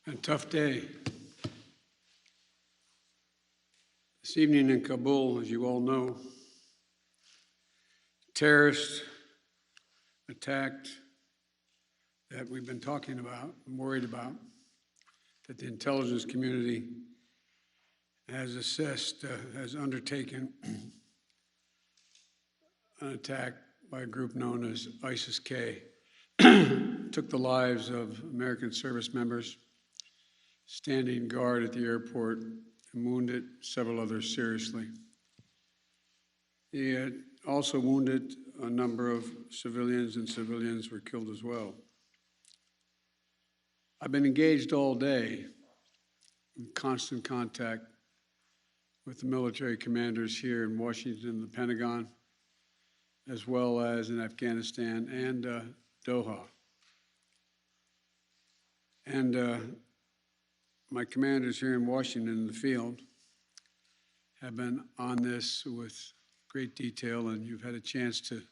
A tough day. This evening in Kabul, as you all know, terrorists attacked that we've been talking about and worried about, that the intelligence community has assessed, has undertaken an attack by a group known as ISIS-K. Took the lives of American service members standing guard at the airport and wounded several others seriously. He had also wounded a number of civilians, and civilians were killed as well. I've been engaged all day in constant contact with the military commanders here in Washington, the Pentagon, as well as in Afghanistan and Doha. And my commanders here in Washington in the field have been on this with great detail, and you've had a chance to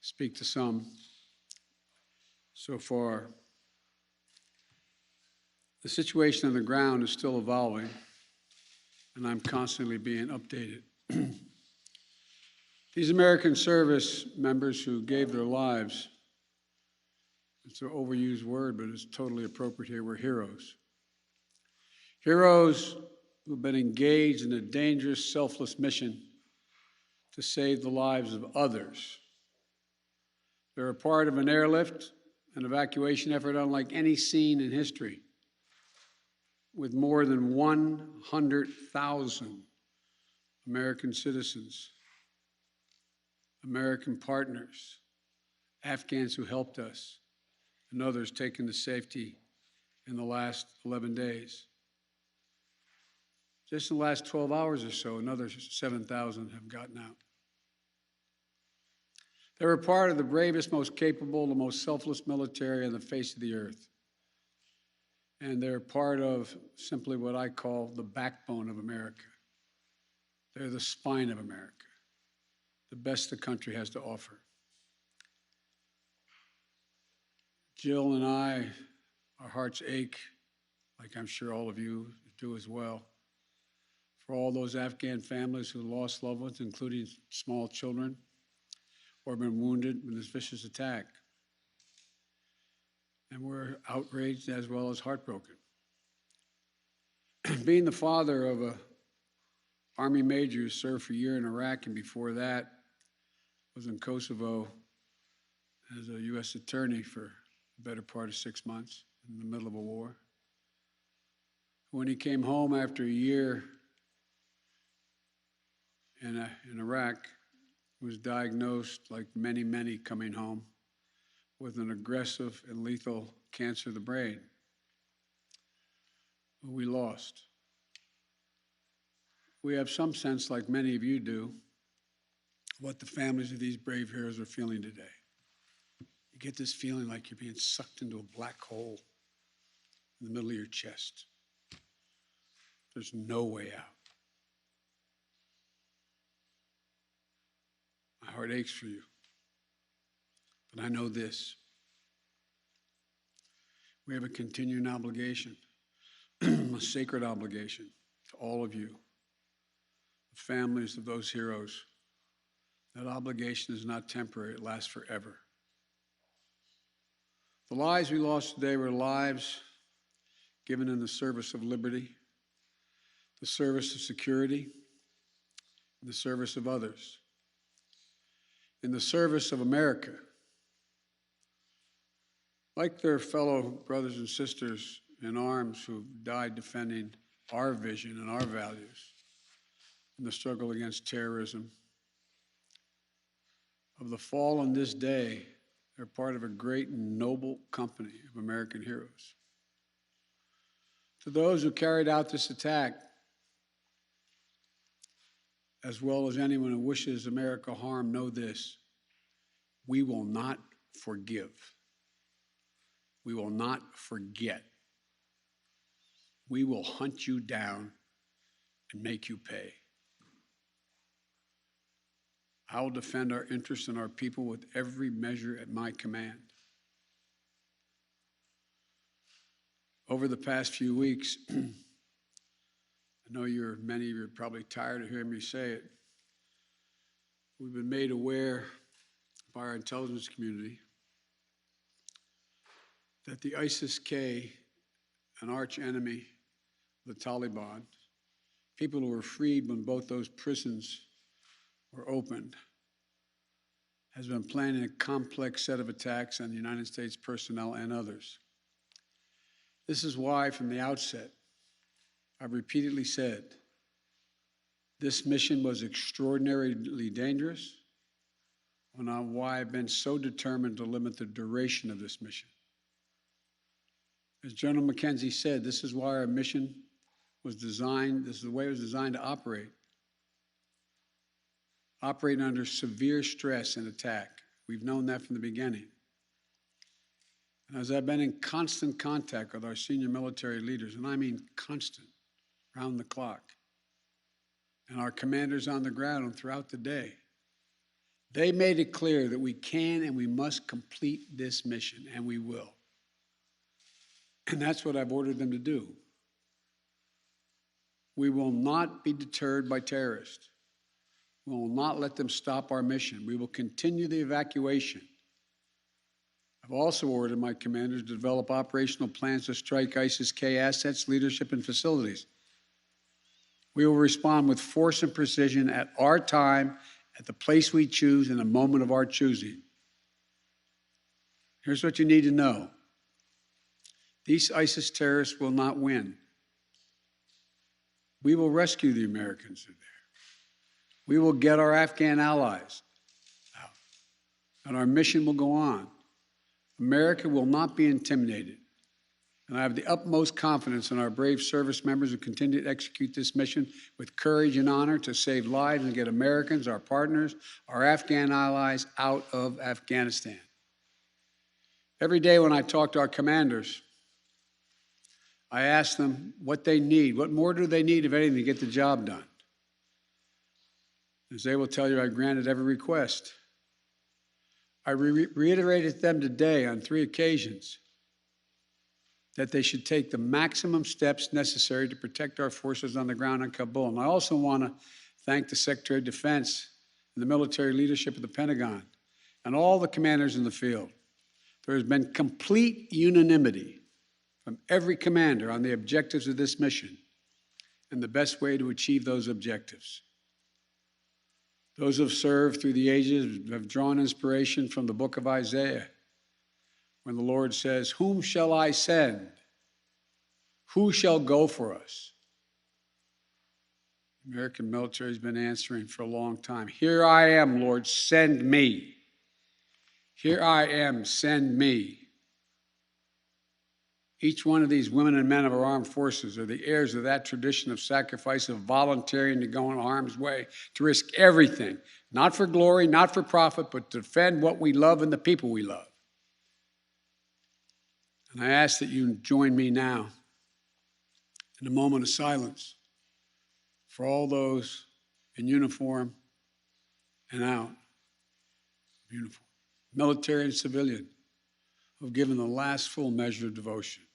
speak to some so far. The situation on the ground is still evolving, and I'm constantly being updated. These American service members who gave their lives, it's an overused word, but it's totally appropriate here, were heroes. Heroes who've been engaged in a dangerous, selfless mission to save the lives of others. They're a part of an airlift, an evacuation effort unlike any seen in history, with more than 100,000 American citizens, American partners, Afghans who helped us, and others taken to safety in the last 11 days. Just in the last 12 hours or so, another 7,000 have gotten out. They're a part of the bravest, most capable, the most selfless military on the face of the earth. And they're part of simply what I call the backbone of America. They're the spine of America, the best the country has to offer. Jill and I, our hearts ache, like I'm sure all of you do as well, for all those Afghan families who lost loved ones, including small children, or been wounded in this vicious attack. And we're outraged as well as heartbroken. Being the father of an Army major who served for a year in Iraq, and before that was in Kosovo as a U.S. attorney for the better part of 6 months in the middle of a war. When he came home after a year in Iraq, was diagnosed, like many, many coming home, with an aggressive and lethal cancer of the brain, who we lost. We have some sense, like many of you do, what the families of these brave heroes are feeling today. You get this feeling like you're being sucked into a black hole in the middle of your chest. There's no way out. My heart aches for you. But I know this. We have a continuing obligation, a sacred obligation to all of you, the families of those heroes. That obligation is not temporary, it lasts forever. The lives we lost today were lives given in the service of liberty, the service of security, and the service of others, in the service of America. Like their fellow brothers and sisters in arms who died defending our vision and our values in the struggle against terrorism, of the fallen this day, they're part of a great and noble company of American heroes. To those who carried out this attack, as well as anyone who wishes America harm, know this: we will not forgive. We will not forget. We will hunt you down and make you pay. I will defend our interests and our people with every measure at my command. Over the past few weeks, I know many of you are probably tired of hearing me say it. We've been made aware by our intelligence community that the ISIS-K, an arch enemy of the Taliban, people who were freed when both those prisons were opened, has been planning a complex set of attacks on the United States personnel and others. This is why, from the outset, I've repeatedly said this mission was extraordinarily dangerous, and why I've been so determined to limit the duration of this mission. As General McKenzie said, this is why our mission was designed, this is the way it was designed to operate. Operating under severe stress and attack. We've known that from the beginning. And as I've been in constant contact with our senior military leaders, and I mean constant, round the clock, and our commanders on the ground and throughout the day, they made it clear that we can and we must complete this mission, and we will. And that's what I've ordered them to do. We will not be deterred by terrorists. We will not let them stop our mission. We will continue the evacuation. I've also ordered my commanders to develop operational plans to strike ISIS-K assets, leadership, and facilities. We will respond with force and precision at our time, at the place we choose, in a moment of our choosing. Here's what you need to know. These ISIS terrorists will not win. We will rescue the Americans who are there. We will get our Afghan allies out, and our mission will go on. America will not be intimidated, and I have the utmost confidence in our brave service members who continue to execute this mission with courage and honor to save lives and get Americans, our partners, our Afghan allies out of Afghanistan. Every day when I talk to our commanders, I ask them what they need. What more do they need, if anything, to get the job done? As they will tell you, I granted every request. I reiterated to them today on 3 occasions that they should take the maximum steps necessary to protect our forces on the ground in Kabul. And I also want to thank the Secretary of Defense and the military leadership of the Pentagon and all the commanders in the field. There has been complete unanimity from every commander on the objectives of this mission and the best way to achieve those objectives. Those who have served through the ages have drawn inspiration from the book of Isaiah, when the Lord says, "Whom shall I send? Who shall go for us?" The American military has been answering for a long time. "Here I am, Lord, send me. Here I am, send me." Each one of these women and men of our armed forces are the heirs of that tradition of sacrifice, of volunteering to go in harm's way, to risk everything, not for glory, not for profit, but to defend what we love and the people we love. And I ask that you join me now in a moment of silence for all those in uniform and out of uniform, military and civilian, who have given the last full measure of devotion.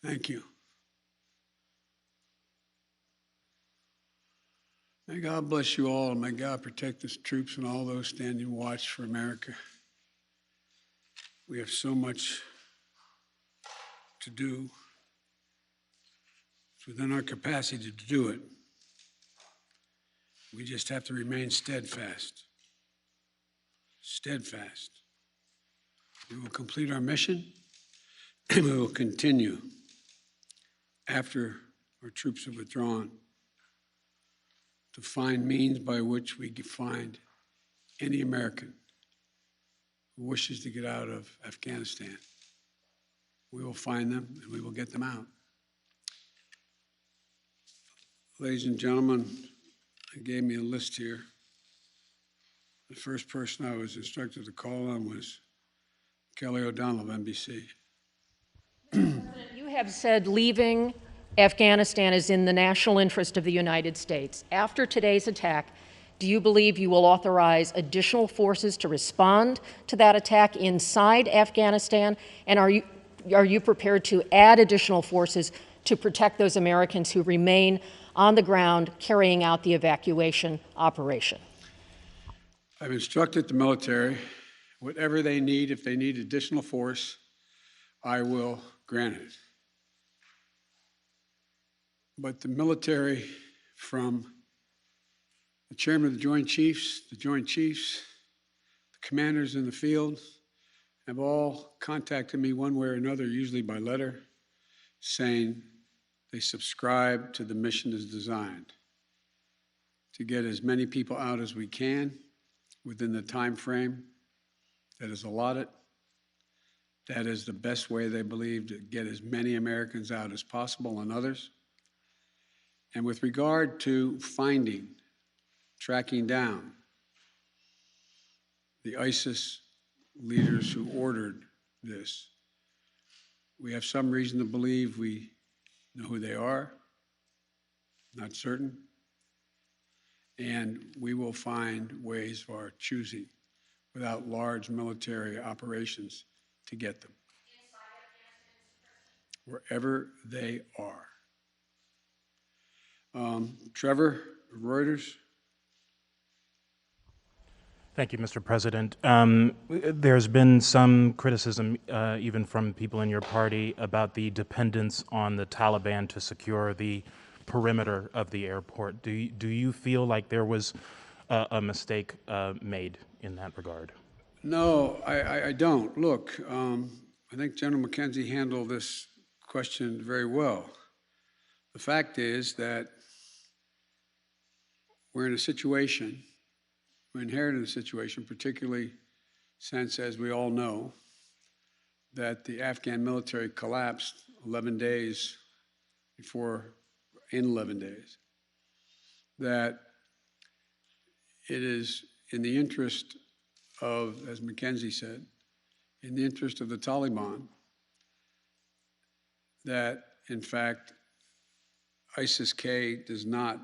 Thank you. May God bless you all, and may God protect the troops and all those standing watch for America. We have so much to do. It's within our capacity to do it. We just have to remain steadfast. Steadfast. We will complete our mission, and we will continue after our troops have withdrawn to find means by which we can find any American who wishes to get out of Afghanistan. We will find them and we will get them out. Ladies and gentlemen, they gave me a list here The first person I was instructed to call on was Kelly O'Donnell of NBC. You have said leaving Afghanistan is in the national interest of the United States. After today's attack, do you believe you will authorize additional forces to respond to that attack inside Afghanistan? And are you prepared to add additional forces to protect those Americans who remain on the ground carrying out the evacuation operation? I've instructed the military, whatever they need, if they need additional force, I will grant it. But the military, from the chairman of the Joint Chiefs, the commanders in the field, have all contacted me one way or another, usually by letter, saying they subscribe to the mission as designed to get as many people out as we can within the time frame that is allotted. That is the best way, they believe, to get as many Americans out as possible and others. And with regard to finding, tracking down the ISIS leaders who ordered this, we have some reason to believe we know who they are, not certain, and we will find ways of our choosing without large military operations to get them wherever they are. Trevor, Reuters. Thank you, Mr. President. There's been some criticism, even from people in your party, about the dependence on the Taliban to secure the perimeter of the airport. Do you feel like there was a mistake made in that regard? No, I don't. Look, I think General McKenzie handled this question very well. The fact is that we're in a situation, we inherited a situation, particularly since, as we all know, that the Afghan military collapsed 11 days before, in 11 days, that it is in the interest of, as McKenzie said, in the interest of the Taliban, that in fact ISIS-K does not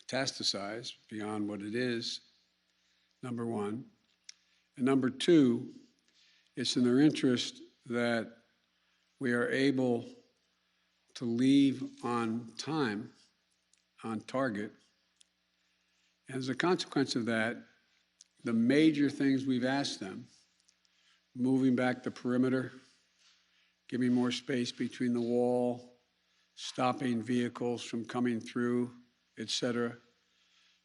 metastasize beyond what it is, number one. And number two, it's in their interest that we are able to leave on time, on target. And as a consequence of that, the major things we've asked them, moving back the perimeter, giving more space between the wall, stopping vehicles from coming through, et cetera,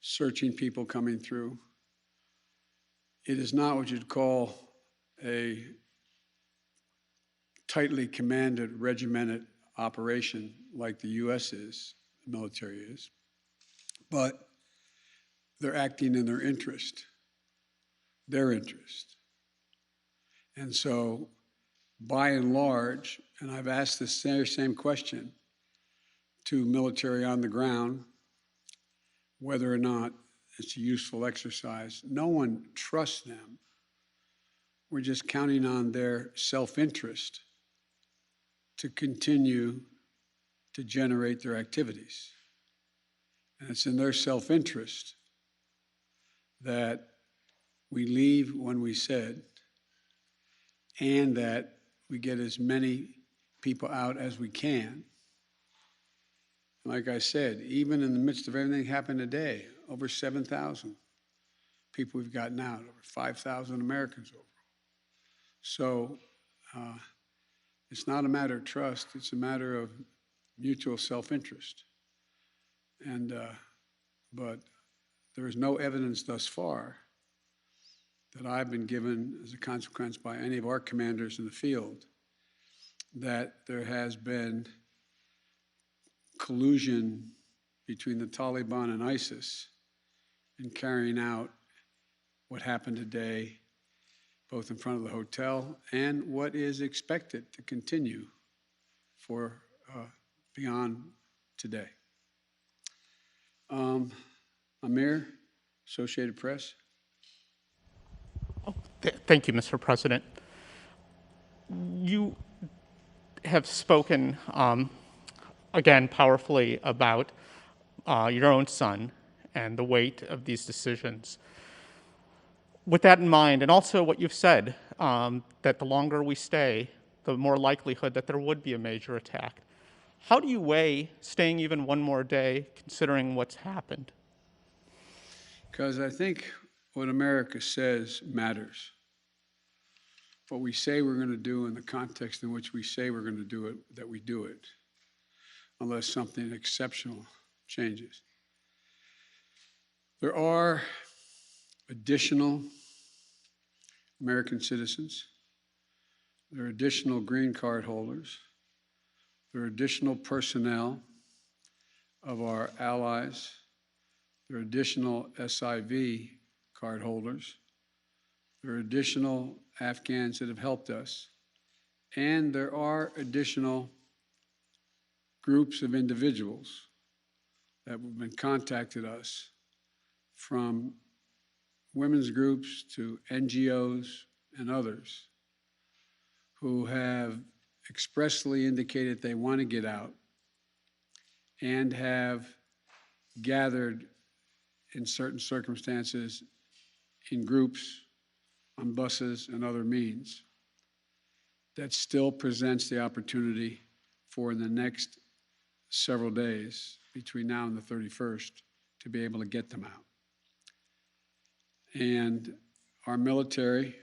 searching people coming through. It is not what you'd call a tightly commanded, regimented operation like the U.S. is, the military is, but they're acting in their interest. And so, by and large, and I've asked this same question to military on the ground, whether or not it's a useful exercise. No one trusts them. We're just counting on their self-interest to continue to generate their activities. And it's in their self-interest that we leave when we said, and that we get as many people out as we can. Like I said, even in the midst of everything that happened today, over 7,000 people we've gotten out, over 5,000 Americans overall. So it's not a matter of trust, it's a matter of mutual self-interest. And, but there is no evidence thus far that I've been given as a consequence by any of our commanders in the field that there has been collusion between the Taliban and ISIS in carrying out what happened today, both in front of the hotel and what is expected to continue for beyond today. Amir, Associated Press. Thank you, Mr. President. You have spoken, again, powerfully about your own son and the weight of these decisions. With that in mind, and also what you've said, that the longer we stay, the more likelihood that there would be a major attack. How do you weigh staying even one more day, considering what's happened? Because I think what America says matters. What we say we're going to do in the context in which we say we're going to do it, that we do it, unless something exceptional changes. There are additional American citizens. There are additional green card holders. There are additional personnel of our allies. There are additional SIV card holders. There are additional Afghans that have helped us. And there are additional groups of individuals that have been contacted us, from women's groups to NGOs and others, who have expressly indicated they want to get out and have gathered in certain circumstances in groups, on buses and other means. That still presents the opportunity for the next several days between now and the 31st to be able to get them out. And our military,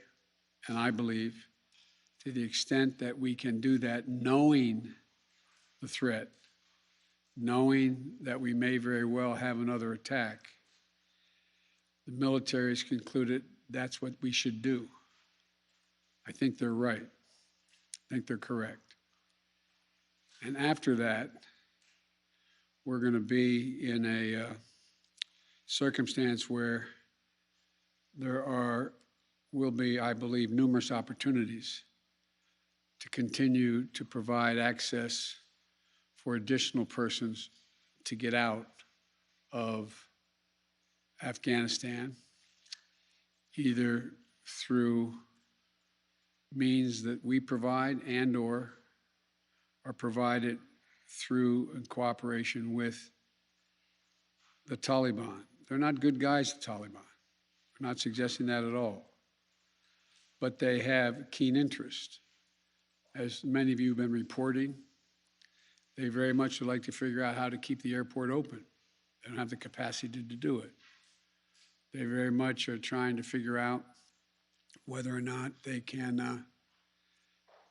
and I believe, to the extent that we can do that, knowing the threat, knowing that we may very well have another attack, the military has concluded that's what we should do. I think they're right. I think they're correct. And after that, we're going to be in a circumstance where there will be, I believe, numerous opportunities to continue to provide access for additional persons to get out of Afghanistan, either through means that we provide and/or are provided through in cooperation with the Taliban. They're not good guys, the Taliban. We're not suggesting that at all. But they have keen interest. As many of you have been reporting, they very much would like to figure out how to keep the airport open. They don't have the capacity to do it. They very much are trying to figure out whether or not they can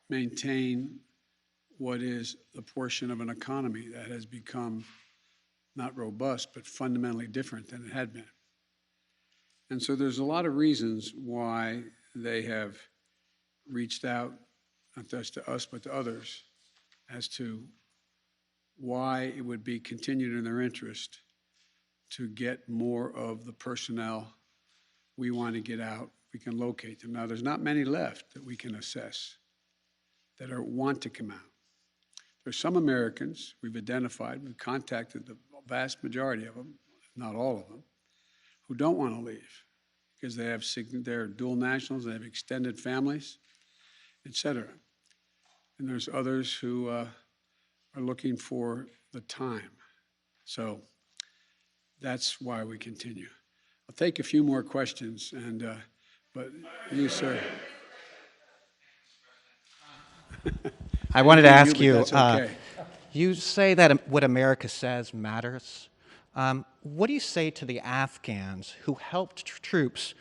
maintain what is the portion of an economy that has become not robust, but fundamentally different than it had been. And so there's a lot of reasons why they have reached out, not just to us, but to others, as to why it would be continued in their interest to get more of the personnel we want to get out. We can locate them. Now, there's not many left that we can assess that want to come out. There's some Americans we've identified, we've contacted the vast majority of them, not all of them, who don't want to leave because they're dual nationals, they have extended families, et cetera. And there's others who are looking for the time. So that's why we continue. I'll take a few more questions, but you, sir. I wanted to ask you, that's okay. You say that what America says matters. What do you say to the Afghans who helped troops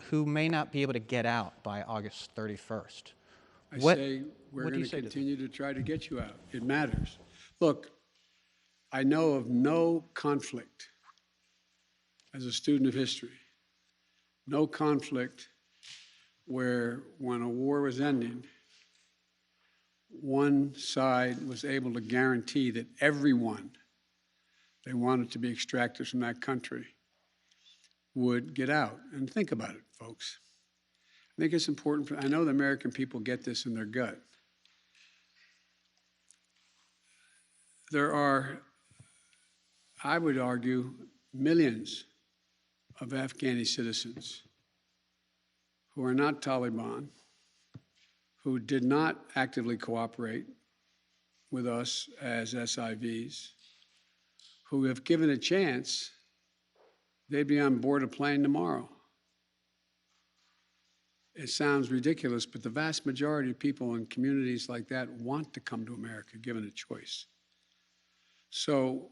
who may not be able to get out by August 31st? I say we're going to continue to try to get you out. It matters. Look, I know of no conflict, as a student of history, no conflict where when a war was ending, one side was able to guarantee that everyone they wanted to be extracted from that country would get out. And think about it, folks. I think it's important. I know the American people get this in their gut. There are, I would argue, millions of Afghani citizens who are not Taliban, who did not actively cooperate with us as SIVs, who, if given a chance, they'd be on board a plane tomorrow. It sounds ridiculous, but the vast majority of people in communities like that want to come to America, given a choice. So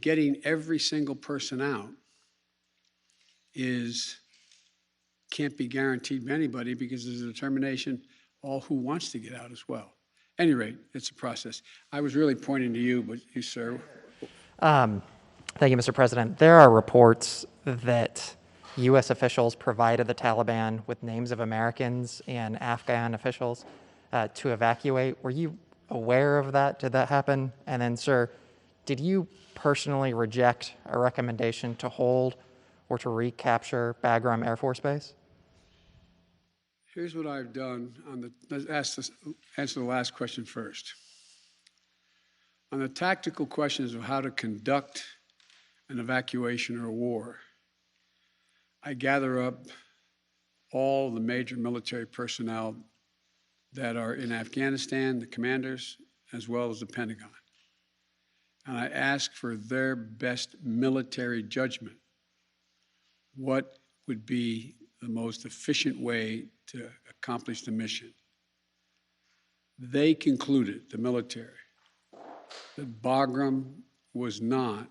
getting every single person out can't be guaranteed by anybody because there's a determination all who wants to get out as well. At any rate, it's a process. I was really pointing to you, but you, sir. Thank you, Mr. President. There are reports that U.S. officials provided the Taliban with names of Americans and Afghan officials to evacuate. Were you aware of that? Did that happen? And then, sir, did you personally reject a recommendation to hold or to recapture Bagram Air Force Base? Here's what I've done let's answer the last question first. On the tactical questions of how to conduct an evacuation or a war, I gather up all the major military personnel that are in Afghanistan, the commanders, as well as the Pentagon. And I ask for their best military judgment. What would be the most efficient way to accomplish the mission? They concluded, the military, that Bagram was not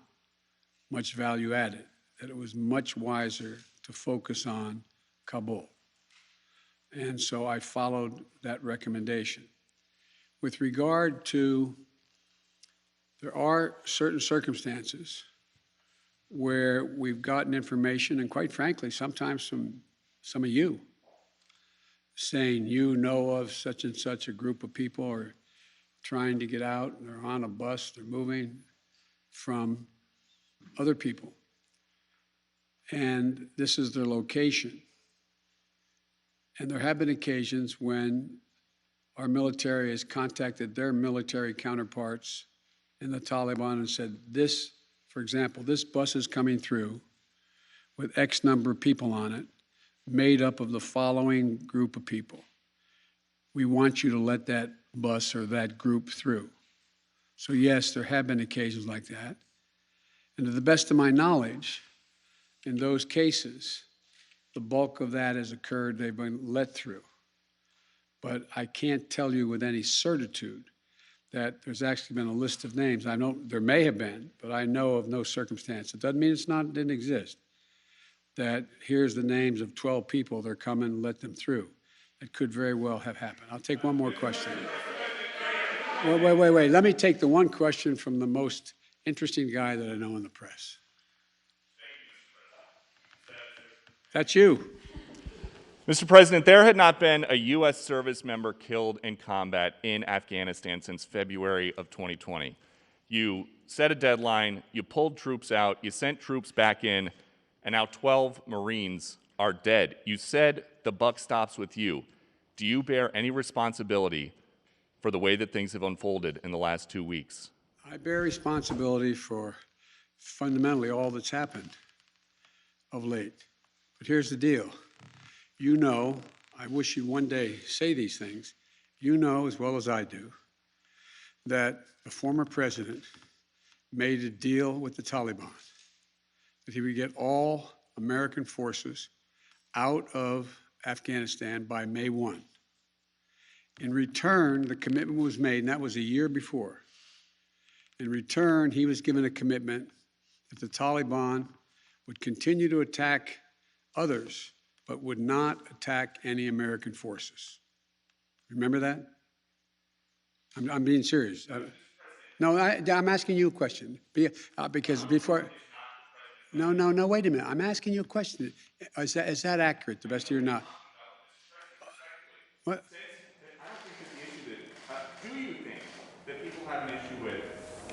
much value added, that it was much wiser to focus on Kabul. And so I followed that recommendation. With regard to, there are certain circumstances where we've gotten information, and quite frankly, sometimes from some of you, saying you know of such and such a group of people are trying to get out, and they're on a bus, they're moving from other people. And this is their location. And there have been occasions when our military has contacted their military counterparts in the Taliban and said, this, for example, this bus is coming through with X number of people on it, made up of the following group of people. We want you to let that bus or that group through. So yes, there have been occasions like that. And to the best of my knowledge, in those cases, the bulk of that has occurred, they've been let through. But I can't tell you with any certitude that there's actually been a list of names. I know there may have been, but I know of no circumstance. It doesn't mean it didn't exist. That here's the names of 12 people, they're coming, let them through. It could very well have happened. I'll take one more question. Wait. Let me take the one question from the most interesting guy that I know in the press. That's you. Mr. President, there had not been a U.S. service member killed in combat in Afghanistan since February of 2020. You set a deadline, you pulled troops out, you sent troops back in, and now 12 Marines are dead. You said the buck stops with you. Do you bear any responsibility for the way that things have unfolded in the last 2 weeks? I bear responsibility for fundamentally all that's happened of late. But here's the deal. You know, I wish you'd one day say these things. You know as well as I do that the former president made a deal with the Taliban that he would get all American forces out of Afghanistan by May 1. In return, the commitment was made, and that was a year before. In return, he was given a commitment that the Taliban would continue to attack others, but would not attack any American forces. Remember that? I'm being serious. No, I'm asking you a question. Because before... No, wait a minute. I'm asking you a question. Is that accurate, the best of your knowledge? What? I don't think that's the issue. Do you think that people have an issue with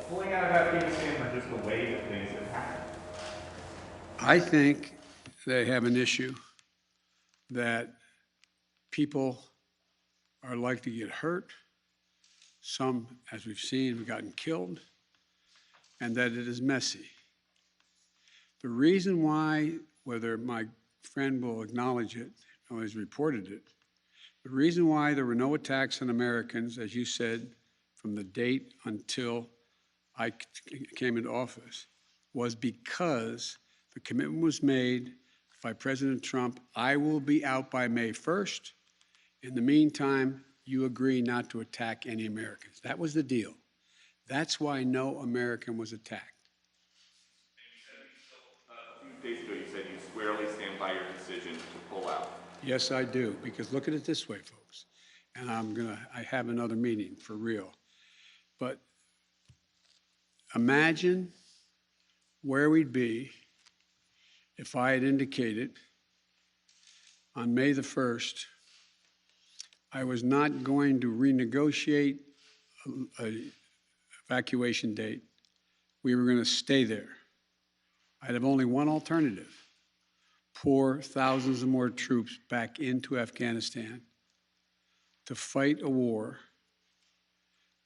pulling out of Afghanistan or just the way that things have happened? I think they have an issue that people are likely to get hurt. Some, as we've seen, have gotten killed, and that it is messy. The reason why, whether my friend will acknowledge it always reported it. The reason why there were no attacks on Americans, as you said, from the date until I came into office, was because the commitment was made by President Trump, I will be out by May 1st. In the meantime, you agree not to attack any Americans. That was the deal. That's why no American was attacked. A few days ago, you said you squarely stand by your decision to pull out. Yes, I do, because look at it this way, folks, and I have another meeting for real. But imagine where we'd be if I had indicated on May the 1st I was not going to renegotiate an evacuation date. We were going to stay there. I'd have only one alternative: pour thousands of more troops back into Afghanistan to fight a war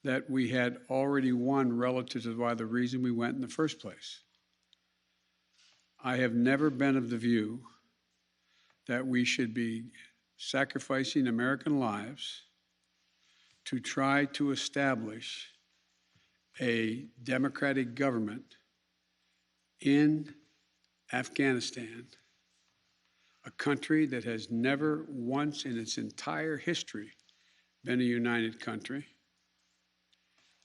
that we had already won relative to why the reason we went in the first place. I have never been of the view that we should be sacrificing American lives to try to establish a democratic government in Afghanistan, a country that has never once in its entire history been a united country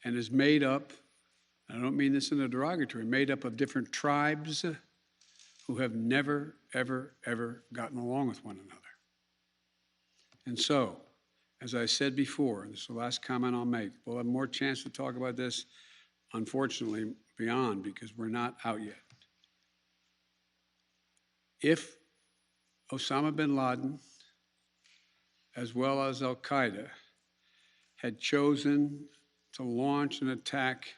and is made up, I don't mean this in a derogatory, made up of different tribes who have never, ever, ever gotten along with one another. And so, as I said before, and this is the last comment I'll make, we'll have more chance to talk about this, unfortunately, beyond, because we're not out yet. If Osama bin Laden, as well as al-Qaeda, had chosen to launch an attack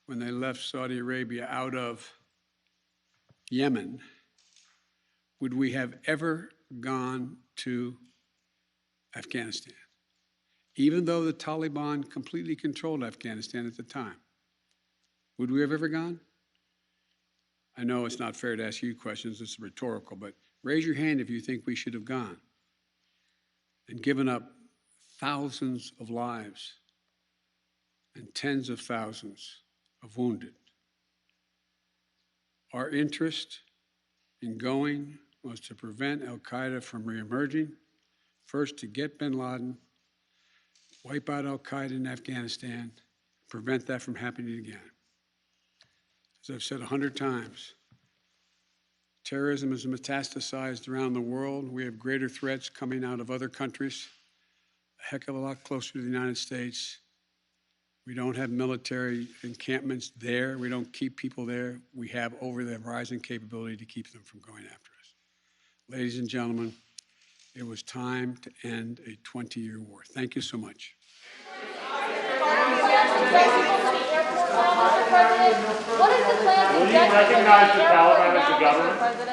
when they left Saudi Arabia out of Yemen, would we have ever gone to Afghanistan? Even though the Taliban completely controlled Afghanistan at the time, would we have ever gone? I know it's not fair to ask you questions, it's rhetorical, but raise your hand if you think we should have gone and given up thousands of lives and tens of thousands of wounded. Our interest in going was to prevent al-Qaeda from reemerging, first to get bin Laden, wipe out al-Qaeda in Afghanistan, prevent that from happening again. As I've said 100 times, terrorism is metastasized around the world. We have greater threats coming out of other countries, a heck of a lot closer to the United States. We don't have military encampments there. We don't keep people there. We have over-the-horizon capability to keep them from going after us. Ladies and gentlemen, it was time to end a 20-year war. Thank you so much. Will you recognize the Taliban as a government?